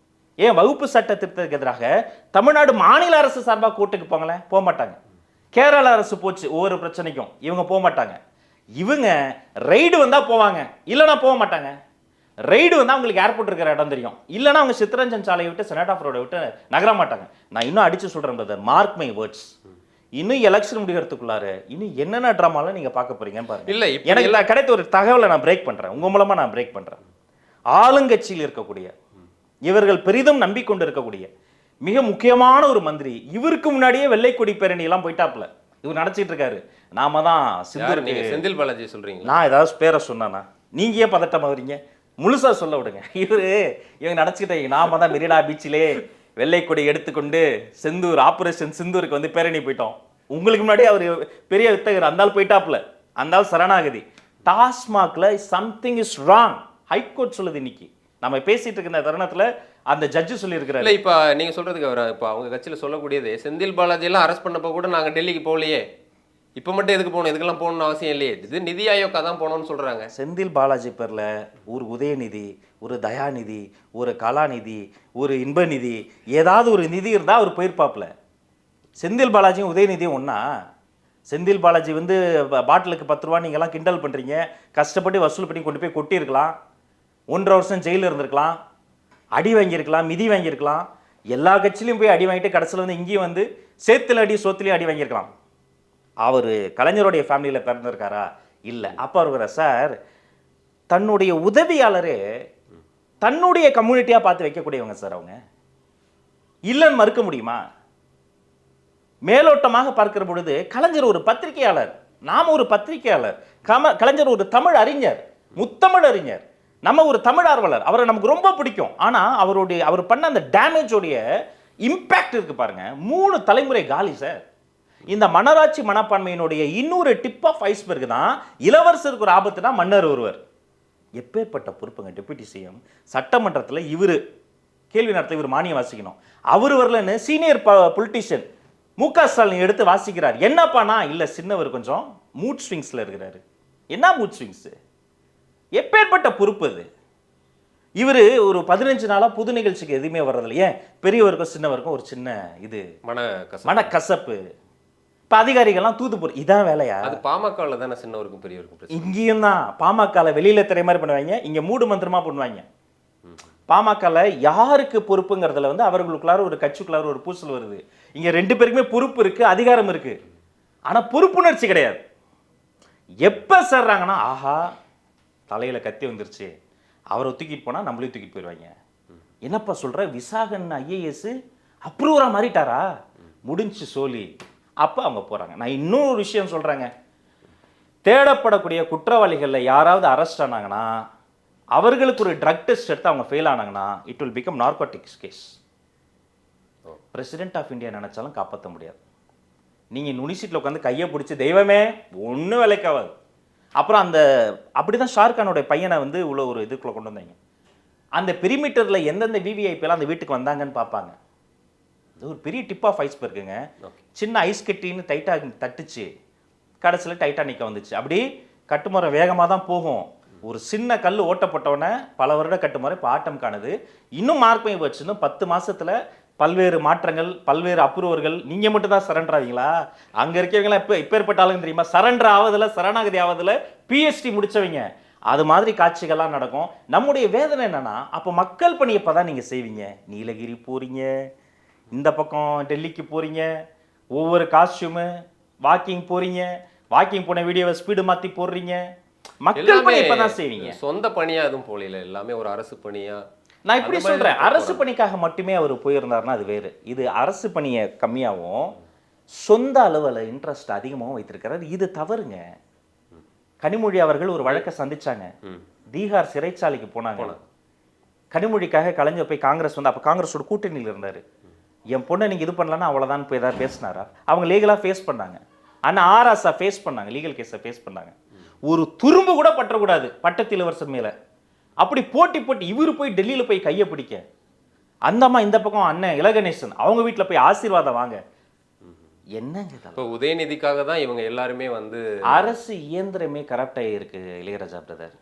ஏன் வகுப்பு சட்ட திருத்தத்துக்கு எதிராக தமிழ்நாடு மாநில அரசு சார்பாக கோர்ட்டுக்கு போங்களேன், போக மாட்டாங்க. கேரள அரசு போச்சு ஒவ்வொரு பிரச்சனைக்கும், இவங்க போக மாட்டாங்க. இவங்க ரைடு வந்தால் போவாங்க, இல்லைனா போக மாட்டாங்க. ரைடு வந்தால் அவங்களுக்கு ஏர்போர்ட் இருக்கிற இடம் தெரியும், இல்லைனா அவங்க சித்தரஞ்சன் சாலையை விட்டு செனட் ஆஃப் ரோடை விட்டு நகர மாட்டாங்க. நான் இன்னும் அடிச்சு சொல்கிறேன் பிரதர், மார்க் மை வேர்ட்ஸ். இன்னும் எலெக்ஷன் முடிகிறதுக்குள்ளார இன்னும் என்னென்ன ட்ராமாலாம் நீங்கள் பார்க்க போறீங்கன்னு பாருங்க. இல்லை, எனக்கு கிடைத்த ஒரு தகவலை நான் பிரேக் பண்ணுறேன், உங்கள் மூலமாக நான் பிரேக் பண்ணுறேன். ஆளுங்கட்சியில் இருக்கக்கூடிய இவர்கள் பெரிதும் நம்பிக்கொண்டு இருக்கக்கூடிய மிக முக்கியமான ஒரு மந்திரி இவருக்கு முன்னாடியே வெள்ளை கொடி பேரணி எல்லாம் போயிட்டாப்ல இவர் நடத்திட்டு இருக்காரு. நாம தான் செந்தில் பாலாஜி சொல்றீங்க. நான் ஏதாவது பேரை சொன்னானா? நீங்க ஏன் பதட்டமா வரீங்க? முழுசா சொல்ல விடுங்க. இவங்க நினைச்சுக்கிட்டாங்க நாம தான் மெரினா பீச்சிலே வெள்ளை கொடி எடுத்துக்கொண்டு செந்தூர் ஆபரேஷன் செந்தூருக்கு வந்து பேரணி போயிட்டோம். உங்களுக்கு முன்னாடி அவர் பெரிய வித்தகர் அந்த ஆள் போயிட்டாப்ல, அந்த ஆள் சரணாகதி. டாஸ்மாக்ல சம்திங் இஸ் ராங், ஹைகோர்ட் சொல்லுது. இன்னைக்கு நம்ம பேசிட்டு இருக்கிற தருணத்துல அந்த ஜட்ஜு சொல்லியிருக்கிறாரு. இல்லை, இப்போ நீங்கள் சொல்கிறதுக்கு இப்போ அவங்க கட்சியில் சொல்லக்கூடியது செந்தில் பாலாஜி எல்லாம் அரெஸ்ட் பண்ணப்போ கூட நாங்கள் டெல்லிக்கு போகலையே, இப்போ மட்டும் எதுக்கு போகணும், எதுக்கெல்லாம் போகணும்னு அவசியம் இல்லையே. இது நிதி ஆயோக்கா தான் போகணும்னு சொல்றாங்க. செந்தில் பாலாஜி பேரில் ஒரு உதயநிதி, ஒரு தயாநிதி, ஒரு கலாநிதி, ஒரு இன்பநிதி, ஏதாவது ஒரு நிதி இருந்தால் அவர் போயிருப்பாப்புல. செந்தில் பாலாஜியும் உதயநிதியும் ஒன்றா? செந்தில் பாலாஜி வந்து பாட்டிலுக்கு 10 ரூபா நீங்கள்லாம் கிண்டல் பண்ணுறீங்க, கஷ்டப்பட்டு வசூல் பண்ணி கொண்டு போய் கொட்டியிருக்கலாம், 1.5 வருஷம் ஜெயிலில் இருந்திருக்கலாம், அடி வாங்கியிருக்கலாம், மிதி வாங்கியிருக்கலாம், எல்லா கட்சியிலையும் போய் அடி வாங்கிட்டு கடைசியில் வந்து இங்கேயும் வந்து சேத்துல அடி சோத்துலேயும் அடி வாங்கியிருக்கலாம். அவர் கலைஞருடைய ஃபேமிலியில் பிறந்திருக்காரா? இல்லை. அப்போ இருக்கிற சார் தன்னுடைய உதவியாளரே தன்னுடைய கம்யூனிட்டியாக பார்த்து வைக்கக்கூடியவங்க சார். அவங்க இல்லைன்னு மறுக்க முடியுமா? மேலோட்டமாக பார்க்கிற பொழுது கலைஞர் ஒரு பத்திரிகையாளர், நாம ஒரு பத்திரிகையாளர், கலைஞர் ஒரு தமிழ் அறிஞர், முத்தமிழ் அறிஞர், நம்ம ஒரு தமிழ் ஆர்வலர், அவரை நமக்கு ரொம்ப பிடிக்கும். ஆனால் அவர் பண்ண அந்த டேமேஜோடைய இம்பேக்ட் இருக்கு பாருங்க. 3 தலைமுறை காலி சார். இந்த மன்னராட்சி மனப்பான்மையினுடைய இன்னொரு டிப் ஆஃப் ஐஸ்பர்க் தான் இளவரசருக்கு ஒரு ஆபத்துனா மன்னர் ஒருவர். எப்பேற்பட்ட பொறுப்புங்க டெபுட்டி சிஎம். சட்டமன்றத்தில் இவர் கேள்வி நடத்த இவர் மானியம் வாசிக்கணும். அவர் வரலன்னு சீனியர் பொலிட்டிஷியன் முக ஸ்டாலின் எடுத்து வாசிக்கிறார். என்னப்பானா இல்லை சின்னவர் கொஞ்சம் மூட் ஸ்விங்ஸில் இருக்கிறாரு. என்ன மூட் ஸ்விங்ஸ்? எப்பேற்பட்ட பொறுப்பு அது? இவர் ஒரு 15 நாளாக புது நிகழ்ச்சிக்கு எதுவுமே வர்றதில்லை. ஏன்? பெரியவருக்கும் சின்னவருக்கும் ஒரு சின்ன இது மனக்கசப்பு. இப்போ அதிகாரிகள்லாம் தூது போற இதான் வேலையா? அது பாமகவில் தானே சின்னவருக்கும் பெரியவருக்கும். இங்கேயும் தான் பாமகவில் வெளியில் திரை மாதிரி பண்ணுவாங்க, இங்கே மூடு மந்திரமாக பண்ணுவாங்க. பாமகவில் யாருக்கு பொறுப்புங்கிறதுல வந்து அவர்களுக்குள்ளார ஒரு கட்சிக்குள்ளார ஒரு பூசல் வருது. இங்கே 2 பேருக்குமே பொறுப்பு இருக்கு, அதிகாரம் இருக்கு, ஆனால் பொறுப்புணர்ச்சி கிடையாது. எப்போ சேர்றாங்கன்னா ஆஹா தலையில் கத்தி வந்துருச்சு, அவரை தூக்கிட்டு போனால் நம்மளையும் தூக்கிட்டு போயிடுவாங்க. என்னப்பா சொல்கிற? விசாகன் ஐஏஎஸ் அப்ரூவராக மாறிட்டாரா? முடிஞ்சு சோலி. அப்போ அவங்க போகிறாங்க. நான் இன்னொரு விஷயம் சொல்கிறேங்க. தேடப்படக்கூடிய குற்றவாளிகளில் யாராவது அரெஸ்ட் ஆனாங்கன்னா அவர்களுக்கு ஒரு ட்ரக் டெஸ்ட் எடுத்து அவங்க ஃபெயில் ஆனாங்கன்னா it will become narcotics case. President of India நினச்சாலும் காப்பாற்ற முடியாது. நீங்கள் நுனிசீட்டில் உட்காந்து கையை பிடிச்சி தெய்வமே ஒன்றும் வேலைக்காகாது. அப்புறம் அப்படி தான் ஷாருக்கானோட பையனை வந்து உள்ள ஒரு இதுக்குள்ளே கொண்டு வந்தாங்க. அந்த பெரிமீட்டரில் எந்தெந்த விவிஐபியெல்லாம் அந்த வீட்டுக்கு வந்தாங்கன்னு பார்ப்பாங்க. இது ஒரு பெரிய டிப் ஆஃப் ஐஸ்பர்க்குங்க. சின்ன ஐஸ் கட்டின்னு டைட்டாக தட்டுச்சு, கடைசியில் டைட்டானிக்கா வந்துச்சு. அப்படி கட்டுமரம் வேகமாக தான் போகும். ஒரு சின்ன கல் ஓட்டப்பட்டவொடனே பல வருட கட்டுமரம் இப்போ ஆட்டம் காணுது. இன்னும் மார்க் பண்ணி வச்சு இன்னும் 10 மாதத்தில் பல்வேறு மாற்றங்கள், பல்வேறு அப்ரூவர்கள். நீங்கள் மட்டும் தான் சரண்டர் ஆவீங்களா? அங்கே இருக்கவங்களாம் இப்போ ஏற்பட்ட ஆளுங்க தெரியுமா? சரண்டர் ஆவதில், சரணாகதி ஆவதில் பிஹெச்டி முடித்தவங்க. அது மாதிரி காட்சிகள்லாம் நடக்கும். நம்முடைய வேதனை என்னன்னா, அப்போ மக்கள் பணி எப்போ தான் நீங்கள் செய்வீங்க? நீலகிரி போகிறீங்க, இந்த பக்கம் டெல்லிக்கு போகிறீங்க, ஒவ்வொரு காஸ்டியூமு வாக்கிங் போகிறீங்க, வாக்கிங் போன வீடியோவை ஸ்பீடு மாற்றி போடுறீங்க. மக்கள் பணி எப்போ தான் செய்வீங்க? சொந்த பணியா எதுவும் போகல, எல்லாமே ஒரு அரசு பணியா. நான் இப்படி சொல்கிறேன், அரசு பணிக்காக மட்டுமே அவர் போயிருந்தாருன்னா அது வேறு. இது அரசு பணியை கம்மியாகவும் சொந்த அளவில் இன்ட்ரெஸ்ட் அதிகமாகவும் வைத்திருக்கிறார். இது தவறுங்க. கனிமொழி அவர்கள் ஒரு வழக்கை சந்திச்சாங்க. பீகார் சிறைச்சாலைக்கு போனாங்க. கனிமொழிக்காக கலைஞர் போய் காங்கிரஸ் வந்து அப்போ காங்கிரஸோட கூட்டணியில் இருந்தார். என் பொண்ணை நீங்கள் இது பண்ணலன்னா அவ்வளோதான் போய் ஏதாவது பேசினாரா? அவங்க லீகலாக ஃபேஸ் பண்ணாங்க. ஆனால் ஆர்எஸ்ஆ ஃபேஸ் பண்ணாங்க, லீகல் கேஸை ஃபேஸ் பண்ணாங்க. ஒரு துரும்பு கூட பற்றக்கூடாது பட்டத்து இளவரசர் மேலே. அப்படி போட்டி இவர் போய் டெல்லியில் போய் கையை பிடிக்க, அந்தம்மா இந்த பக்கம் அண்ணன் இளகணேசன் அவங்க வீட்டில் போய் ஆசீர்வாதம் வாங்க. என்னங்க இப்போ உதயநிதிக்காக தான் இவங்க எல்லாருமே வந்து அரசு இயந்திரமே கரப்டாகி இருக்கு இளையராஜா பிரதர்.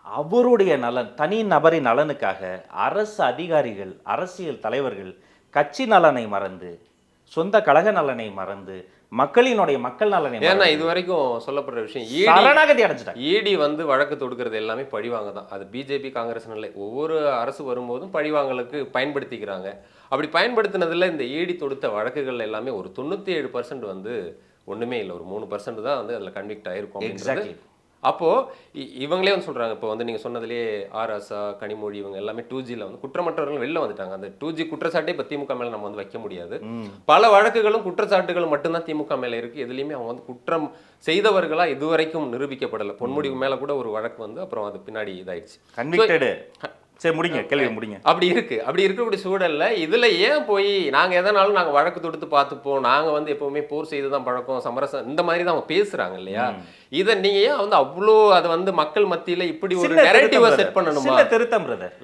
அவருடைய நலன், தனி நபரின் நலனுக்காக அரசு அதிகாரிகள், அரசியல் தலைவர்கள் கட்சி நலனை மறந்து, சொந்த கழக நலனை மறந்து, மக்களினுடைய மக்கள் நலனை. ஏன்னா இது வரைக்கும் சொல்லப்படுற விஷயம் சரணாகதி அடைஞ்சிட்டாங்க. இடி வந்து வழக்கு தொடுக்கிறது எல்லாமே பழிவாங்க தான். அது பிஜேபி காங்கிரஸ் இல்லை, ஒவ்வொரு அரசு வரும்போதும் பழிவாங்கலுக்கு பயன்படுத்திக்கிறாங்க. அப்படி பயன்படுத்தினதில் இந்த இடி தொடுத்த வழக்குகள் எல்லாமே ஒரு 97% வந்து ஒன்றுமே இல்லை, ஒரு 3% தான் வந்து அதில் கன்விக்ட் ஆகிருக்கும். எக்ஸாக்ட்லி. அப்போது இவங்களே வந்து சொல்கிறாங்க, இப்போ வந்து நீங்கள் சொன்னதுலேயே ஆர்எஸ்ஆ, கனிமொழி இவங்க எல்லாமே 2Gயில் வந்து குற்றமற்றவர்கள் வெளில வந்துட்டாங்க. அந்த 2G குற்றச்சாட்டே இப்போ திமுக மேலே நம்ம வந்து வைக்க முடியாது. பல வழக்குகளும் குற்றச்சாட்டுகளும் மட்டும்தான் திமுக மேலே இருக்குது. எதுலேயுமே அவங்க வந்து குற்றம் செய்தவர்களாக இதுவரைக்கும் நிரூபிக்கப்படலை. பொன்முடி மேலே கூட ஒரு வழக்கு வந்து அப்புறம் அது பின்னாடி இதாயிடுச்சு, கன்விக்டடு. சரி முடிங்க, கேள்வி முடிங்க. அப்படி இருக்கக்கூடிய சூழல்ல இதுல ஏன் போய் நாங்க எதனாலும் நாங்க வழக்கு தொடுத்து பார்த்துப்போம், நாங்க வந்து எப்பவுமே போர் செய்துதான் பழக்கம், சமரசம், இந்த மாதிரி தான் அவங்க பேசுறாங்க இல்லையா? இதை நீங்க ஏன் வந்து அவ்வளோ அதை வந்து மக்கள் மத்தியில இப்படி ஒரு நரேட்டிவா செட் பண்ணணுமா? திருத்தம் பிரதர்,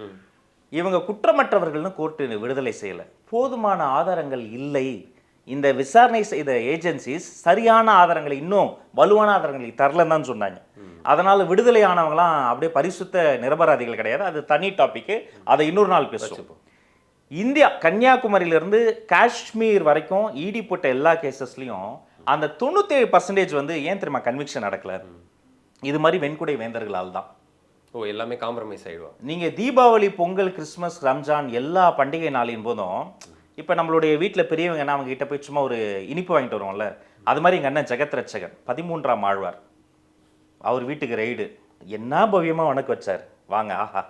இவங்க குற்றமற்றவர்கள்னு கோர்ட்டு விடுதலை செய்யல. போதுமான ஆதாரங்கள் இல்லை இந்த விசாரணை செய்த ஏஜென்சிஸ் சரியான ஆதாரங்களை, இன்னும் வலுவான ஆதாரங்களை தரலன்னு தான் சொன்னாங்க. அதனால விடுதலை ஆனவங்களாம் அப்படியே பரிசுத்த நிரபராதிகள் கிடையாது. அது தனி டாபிக்கு, அதை இன்னொரு நாள் பேசுவோம். இந்தியா கன்னியாகுமரியிலிருந்து காஷ்மீர் வரைக்கும் இடி போட்ட எல்லா கேசஸ்லையும் அந்த 97% வந்து ஏன் தெரியுமா கன்விக்ஷன் நடக்கல? இது மாதிரி வெண்குடை வேந்தர்களால் தான். எல்லாமே காம்ப்ரமைஸ் ஆயிடுவாங்க. நீங்கள் தீபாவளி, பொங்கல், கிறிஸ்மஸ், ரம்ஜான் எல்லா பண்டிகை நாளின் போதும் இப்போ நம்மளுடைய வீட்டில் பெரியவங்க என்ன அவங்க கிட்ட போய் சும்மா ஒரு இனிப்பு வாங்கிட்டு வருவோம்ல, அது மாதிரி எங்கள் அண்ணன் ஜெகத் ரட்சகன் 13ஆம் ஆழ்வார் அவர் வீட்டுக்கு ரைடு என்ன பவ்யமாக வணக்க வச்சார். வாங்க, ஆஹா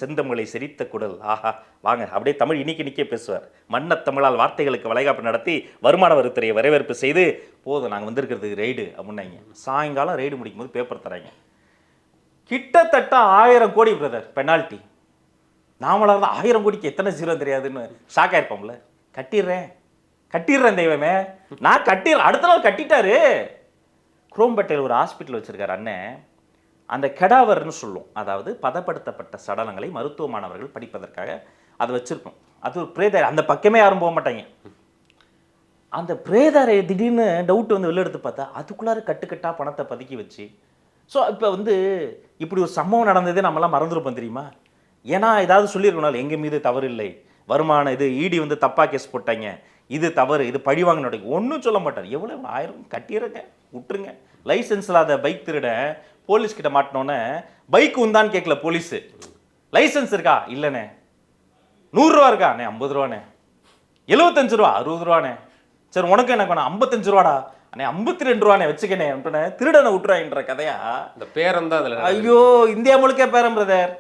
செந்தமிழை செரித்த குடல், ஆஹா வாங்க, அப்படியே தமிழ் இன்னைக்கு பேசுவார். மன்னத்தமிழால் வார்த்தைகளுக்கு வளைகாப்பு நடத்தி வருமான வரித்துறையை வரவேற்பு செய்து, போதும் நாங்கள் வந்திருக்கிறதுக்கு ரைடு அப்படின்னாங்க. சாயங்காலம் ரைடு முடிக்கும் போது பேப்பர் தராங்க, கிட்டத்தட்ட 1000 கோடி பிரதர் பெனால்ட்டி. நாமளாக இருந்தால் 1000 கோடிக்கு எத்தனை ஜீரோ தெரியாதுன்னு ஷாக் ஆயிருப்போம்ல. கட்டிடுறேன் தெய்வமே, நான் கட்டிடுறேன். அடுத்த நாள் கட்டிட்டாரு. குரோம்பேட்டையில் ஒரு ஹாஸ்பிட்டல் வச்சிருக்காரு அண்ணன். அந்த கெடாவர்னு சொல்லும், அதாவது பதப்படுத்தப்பட்ட சடலங்களை மருத்துவ மாணவர்கள் படிப்பதற்காக அதை வச்சிருக்கோம். அது ஒரு பிரேதாரை, அந்த பக்கமே யாரும் போக மாட்டாங்க. அந்த பிரேதாரை திடீர்னு டவுட் வந்து வெளில எடுத்து பார்த்தா அதுக்குள்ளார கட்டுக்கட்டாக பணத்தை பதுக்கி வச்சு. ஸோ இப்போ வந்து இப்படி ஒரு சம்பவம் நடந்ததே நம்மளாம் மறந்துருப்போம் தெரியுமா? ஏன்னா ஏதாவது சொல்லியிருக்கணும், எங்கள் மீது தவறு இல்லை, வருமானம் இது இடி வந்து தப்பாக கேஸ் போட்டாங்க, இது தவறு, இது பழிவாங்க நடக்கும், ஒன்றும் சொல்ல மாட்டார். எவ்வளோ 1000 கட்டிடுறங்க, விட்டுருங்க. லைசன்ஸ் இல்லாத பைக் திருட போலீஸ் கிட்ட மாட்டினோன்னே பைக் உந்தான்னு கேட்கல போலீஸு. லைசன்ஸ் இருக்கா? இல்லைண்ணே. 100 ரூபா இருக்கா? அண்ணே 50 ரூபாண்ணே. 75 ரூபா, 60 ரூபாண்ணே. சரி உனக்கு எனக்கு வேணா 55 ரூபாடா அண்ணே, 52 ரூபாண்ணே வச்சுக்கண்ணே. திருடனை விட்டுறாங்கன்ற கதையா? இந்த பேரம் தான் அதில். ஐயோ, இந்தியா முழுக்க பேரம் பிரதர்.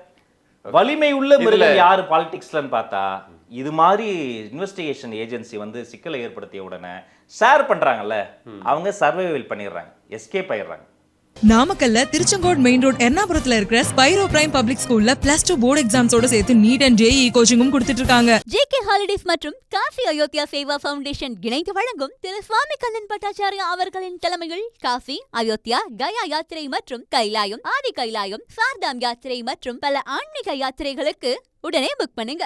வலிமை உள்ள மிருகம் யாரு பாலிடிக்ஸ்லன்னு பார்த்தா இது மாதிரி இன்வெஸ்டிகேஷன் ஏஜென்சி வந்து சிக்கலை ஏற்படுத்திய உடனே ஷேர் பண்றாங்கல்ல, அவங்க சர்வைவல் பண்ணிடுறாங்க, எஸ்கேப் ஆயிடுறாங்க. நாமக்கல்ல திருச்செங்கோடு மெயின் ரோட் எர்ணாபுரத்துல இருக்கிற ஸ்பைரோ பிரைம் பப்ளிக் ஸ்கூல்ல +2 போர்டு எக்ஸாம்ஸோட சேர்த்து நீட் அண்ட் ஜேஇ கோச்சிங்கும் கொடுத்துட்டு இருக்காங்க. ஜேகே ஹாலிடேஸ் மற்றும் காஃபி அயோத்தியா சேவா ஃபவுண்டேஷன் இணைந்து வழங்கும் திரு சுவாமி கண்ணன் பட்டாச்சாரியா அவர்களின் தலைமையில் காஃபி, அயோத்தியா, கயா யாத்திரை மற்றும் கைலாயம், ஆதி கைலாயம், சார்தாம் யாத்திரை மற்றும் பல ஆன்மீக யாத்திரைகளுக்கு உடனே புக் பண்ணுங்க.